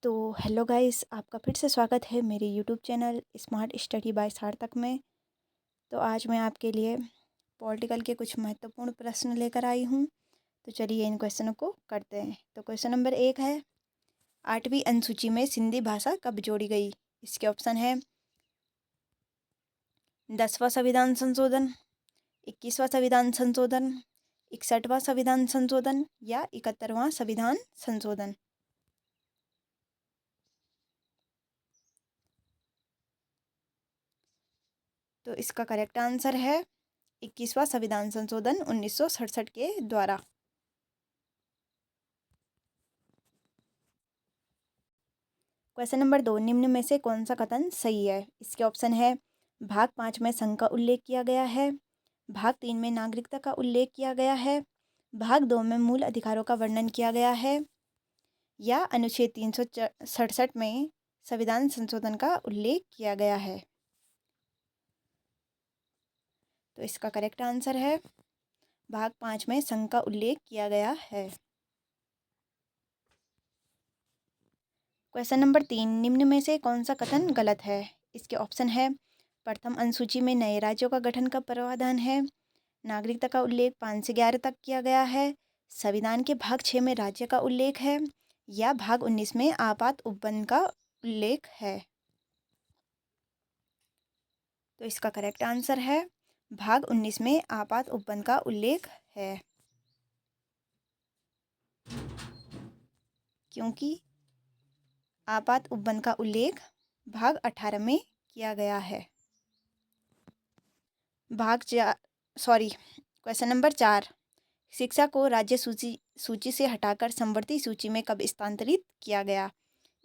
तो hello guys, आपका फिर से स्वागत है मेरे YouTube channel smart study bye सार्थक में। तो आज मैं आपके लिए पॉलिटिकल के कुछ महत्वपूर्ण प्रश्न लेकर आई हूँ। तो चलिए इन क्वेश्चनों को करते हैं। तो क्वेश्चन नंबर 1 है, 8वीं अनुसूची में सिंधी भाषा कब जोड़ी गई? इसके ऑप्शन है 10वां संविधान संशोधन, 21वां संविधान संशोधन, 61वां संविधान संशोधन या 71वां संविधान संशोधन। तो इसका करेक्ट आंसर है 21वां संविधान संशोधन 1967 के द्वारा। क्वेश्चन नंबर 2, निम्न में से कौन सा कथन सही है? इसके ऑप्शन है भाग 5 में संघ का उल्लेख किया गया है, भाग 3 में नागरिकता का उल्लेख किया गया है, भाग 2 में मूल अधिकारों का वर्णन किया गया है या अनुच्छेद 367 में संविधान संशोधन का उल्लेख किया गया है। तो इसका करेक्ट आंसर है भाग 5 में संघ का उल्लेख किया गया है। क्वेश्चन नंबर 3, निम्न में से कौन सा कथन गलत है? इसके ऑप्शन है प्रथम अनुसूची में नए राज्यों का गठन का प्रावधान है, नागरिकता का उल्लेख 5 से 11 तक किया गया है, संविधान के भाग 6 में राज्य का उल्लेख है या भाग 19 में आपात उपबंध का उल्लेख है। तो इसका करेक्ट आंसर है भाग 19 में आपात उपबंध का उल्लेख है, क्योंकि आपात उपबंध का उल्लेख भाग 18 में किया गया है। क्वेश्चन नंबर 4, शिक्षा को राज्य सूची से हटाकर समवर्ती सूची में कब स्थानांतरित किया गया?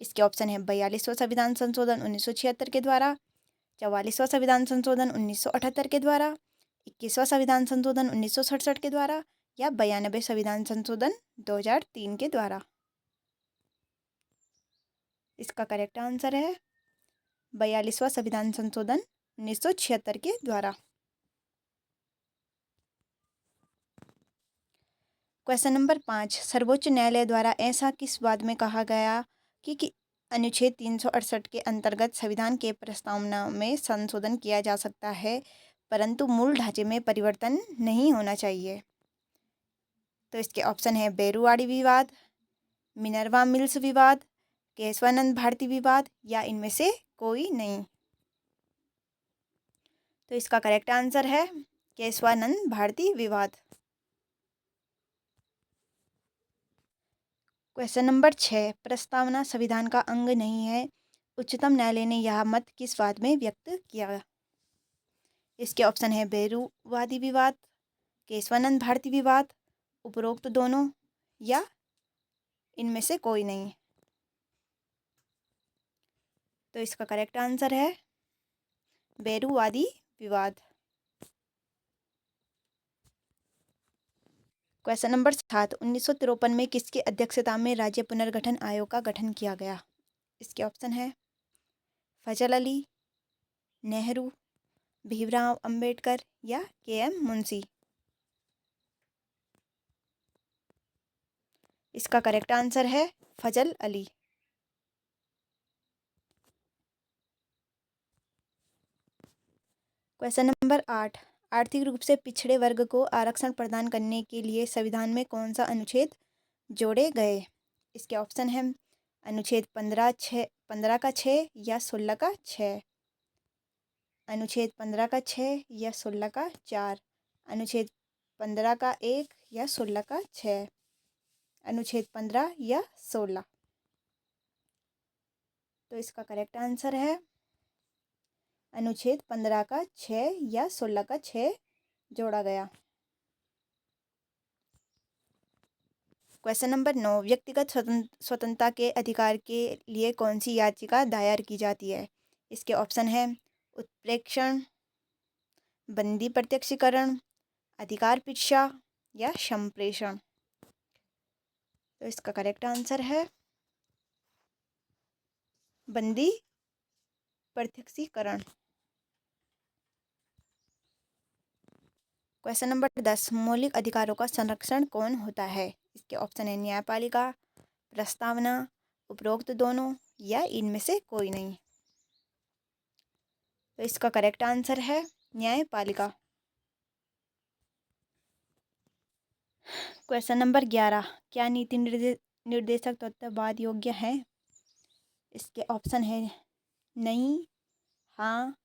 इसके ऑप्शन है 42वां संविधान संशोधन 1976 के द्वारा, 44वां संविधान संशोधन 1978 के द्वारा, 21वां संविधान संशोधन 1967 के द्वारा या 92 संविधान संशोधन 2003 के द्वारा। इसका करेक्ट आंसर है 42वां संविधान संशोधन 1976 के द्वारा। क्वेश्चन नंबर 5, सर्वोच्च न्यायालय द्वारा ऐसा किस वाद में कहा गया कि अनुच्छेद 368 के अंतर्गत संविधान के प्रस्तावना में संशोधन किया जा सकता है परंतु मूल ढांचे में परिवर्तन नहीं होना चाहिए? तो इसके ऑप्शन है बेरुवाड़ी विवाद, मिनर्वा मिल्स विवाद, केशवानंद भारती विवाद या इनमें से कोई नहीं। तो इसका करेक्ट आंसर है केशवानंद भारती विवाद। क्वेश्चन नंबर 6, प्रस्तावना संविधान का अंग नहीं है, उच्चतम न्यायालय ने यह मत किस वाद में व्यक्त किया? इसके ऑप्शन है बेरुवादी विवाद, केशवानंद भारती विवाद, उपरोक्त दोनों या इनमें से कोई नहीं। तो इसका करेक्ट आंसर है बेरुवादी विवाद। क्वेश्चन नंबर 7, 1953 में किसकी अध्यक्षता में राज्य पुनर्गठन आयोग का गठन किया गया? इसके ऑप्शन है फजल अली, नेहरू, भीमराव अंबेडकर या के.एम. मुंशी। इसका करेक्ट आंसर है फजल अली। क्वेश्चन नंबर 8, आर्थिक रूप से पिछड़े वर्ग को आरक्षण प्रदान करने के लिए संविधान में कौन सा अनुच्छेद जोड़े गए? इसके ऑप्शन है अनुच्छेद 15 का 6 या 16 का 6, अनुच्छेद 15 का 6 या 16 का 4, अनुच्छेद 15 का 1 या 16 का 6, अनुच्छेद 15 या 16। तो इसका करेक्ट आंसर है अनुच्छेद 15 का 6 या 16 का 6 जोड़ा गया। क्वेश्चन नंबर 9, व्यक्तिगत स्वतंत्रता के अधिकार के लिए कौन सी याचिका दायर की जाती है? इसके ऑप्शन है उत्प्रेक्षण, बंदी प्रत्यक्षीकरण, अधिकार भिक्षा या संप्रेषण। तो इसका करेक्ट आंसर है बंदी प्रत्यक्षीकरण। क्वेश्चन नंबर 10, मौलिक अधिकारों का संरक्षण कौन होता है? इसके ऑप्शन है न्यायपालिका, प्रस्तावना, उपरोक्त दोनों या इनमें से कोई नहीं। तो इसका करेक्ट आंसर है न्यायपालिका। क्वेश्चन नंबर 11, क्या नीति निर्देशक तत्व वाद योग्य है? इसके ऑप्शन है नहीं, हाँ,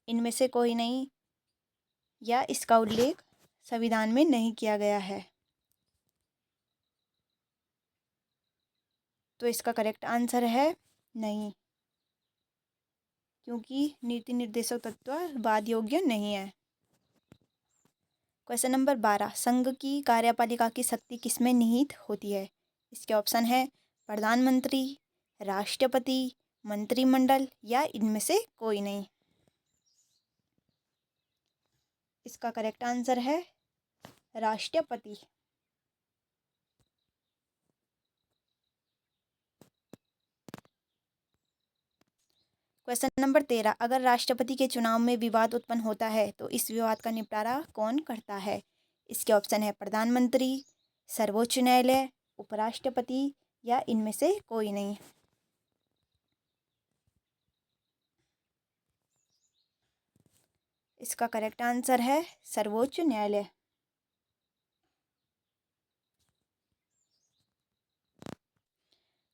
इनमें से कोई नहीं, या इसका उल्लेख संविधान में नहीं किया गया है। तो इसका करेक्ट आंसर है नहीं, क्योंकि नीति निर्देशक तत्व वाद योग्य नहीं है। क्वेश्चन नंबर 12, संघ की कार्यपालिका की शक्ति किसमें निहित होती है? इसके ऑप्शन है प्रधानमंत्री, राष्ट्रपति, मंत्रिमंडल या इनमें से कोई नहीं। इसका करेक्ट आंसर है राष्ट्रपति। क्वेश्चन नंबर 13, अगर राष्ट्रपति के चुनाव में विवाद उत्पन्न होता है तो इस विवाद का निपटारा कौन करता है? इसके ऑप्शन है प्रधानमंत्री, सर्वोच्च न्यायालय, उपराष्ट्रपति या इनमें से कोई नहीं। इसका करेक्ट आंसर है सर्वोच्च न्यायालय।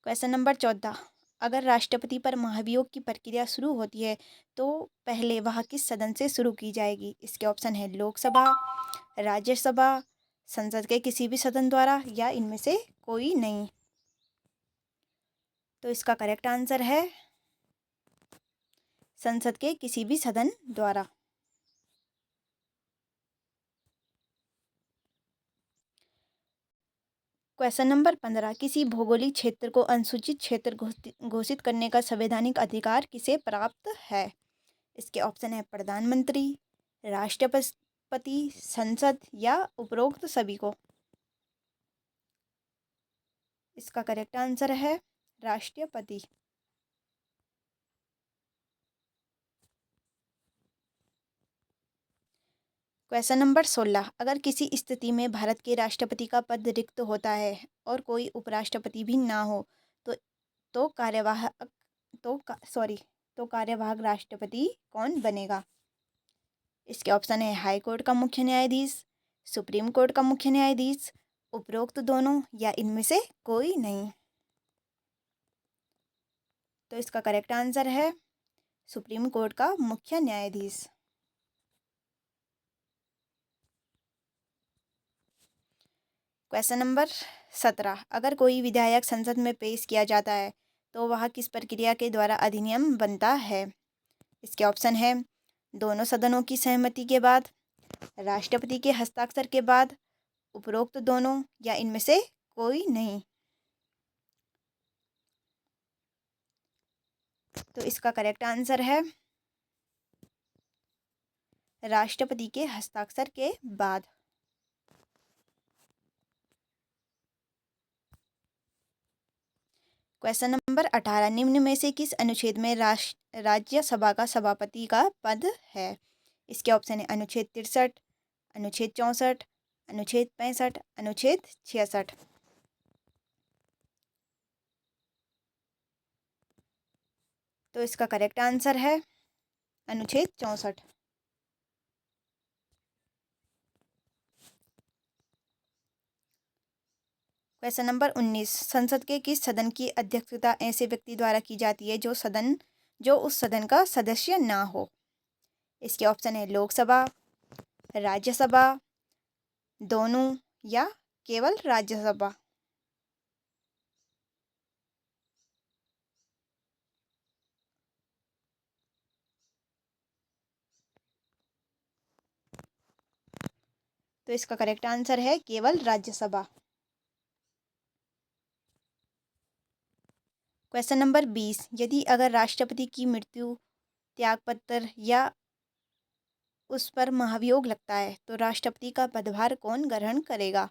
क्वेश्चन नंबर 14, अगर राष्ट्रपति पर महाभियोग की प्रक्रिया शुरू होती है तो पहले वह किस सदन से शुरू की जाएगी? इसके ऑप्शन है लोकसभा, राज्यसभा, संसद के किसी भी सदन द्वारा या इनमें से कोई नहीं। तो इसका करेक्ट आंसर है संसद के किसी भी सदन द्वारा। क्वेश्चन नंबर 15, किसी भौगोलिक क्षेत्र को अनुसूचित क्षेत्र घोषित करने का संवैधानिक अधिकार किसे प्राप्त है? इसके ऑप्शन है प्रधानमंत्री, राष्ट्रपति, संसद या उपरोक्त सभी को। इसका करेक्ट आंसर है राष्ट्रपति। क्वेश्चन नंबर 16, अगर किसी स्थिति में भारत के राष्ट्रपति का पद रिक्त होता है और कोई उपराष्ट्रपति भी ना हो तो तो कार्यवाहक तो कार्यवाहक राष्ट्रपति कौन बनेगा? इसके ऑप्शन है हाई कोर्ट का मुख्य न्यायाधीश, सुप्रीम कोर्ट का मुख्य न्यायाधीश, उपरोक्त दोनों या इनमें से कोई नहीं। तो इसका करेक्ट आंसर है सुप्रीम कोर्ट का मुख्य न्यायाधीश। क्वेश्चन नंबर 17, अगर कोई विधेयक संसद में पेश किया जाता है तो वह किस प्रक्रिया के द्वारा अधिनियम बनता है? इसके ऑप्शन है दोनों सदनों की सहमति के बाद, राष्ट्रपति के हस्ताक्षर के बाद, उपरोक्त दोनों या इनमें से कोई नहीं। तो इसका करेक्ट आंसर है राष्ट्रपति के हस्ताक्षर के बाद। क्वेश्चन नंबर 18, निम्न में से किस अनुच्छेद में राज्यसभा का सभापति का पद है? इसके ऑप्शन है अनुच्छेद 63, अनुच्छेद 64, अनुच्छेद 65, अनुच्छेद 66। तो इसका करेक्ट आंसर है अनुच्छेद 64। क्वेश्चन नंबर 19, संसद के किस सदन की अध्यक्षता ऐसे व्यक्ति द्वारा की जाती है जो उस सदन का सदस्य ना हो? इसके ऑप्शन है लोकसभा, राज्यसभा, दोनों या केवल राज्यसभा। तो इसका करेक्ट आंसर है केवल राज्यसभा। क्वेश्चन नंबर 20, यदि अगर राष्ट्रपति की मृत्यु, त्यागपत्र या उस पर महाभियोग लगता है तो राष्ट्रपति का पदभार कौन ग्रहण करेगा?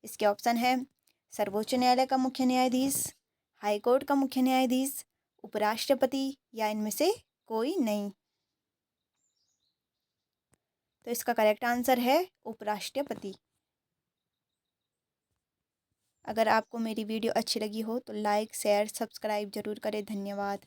इसके ऑप्शन है सर्वोच्च न्यायालय का मुख्य न्यायाधीश, हाई कोर्ट का मुख्य न्यायाधीश, उपराष्ट्रपति या इनमें से कोई नहीं। तो इसका करेक्ट आंसर है उपराष्ट्रपति। अगर आपको मेरी वीडियो अच्छी लगी हो तो लाइक शेयर सब्सक्राइब ज़रूर करें। धन्यवाद।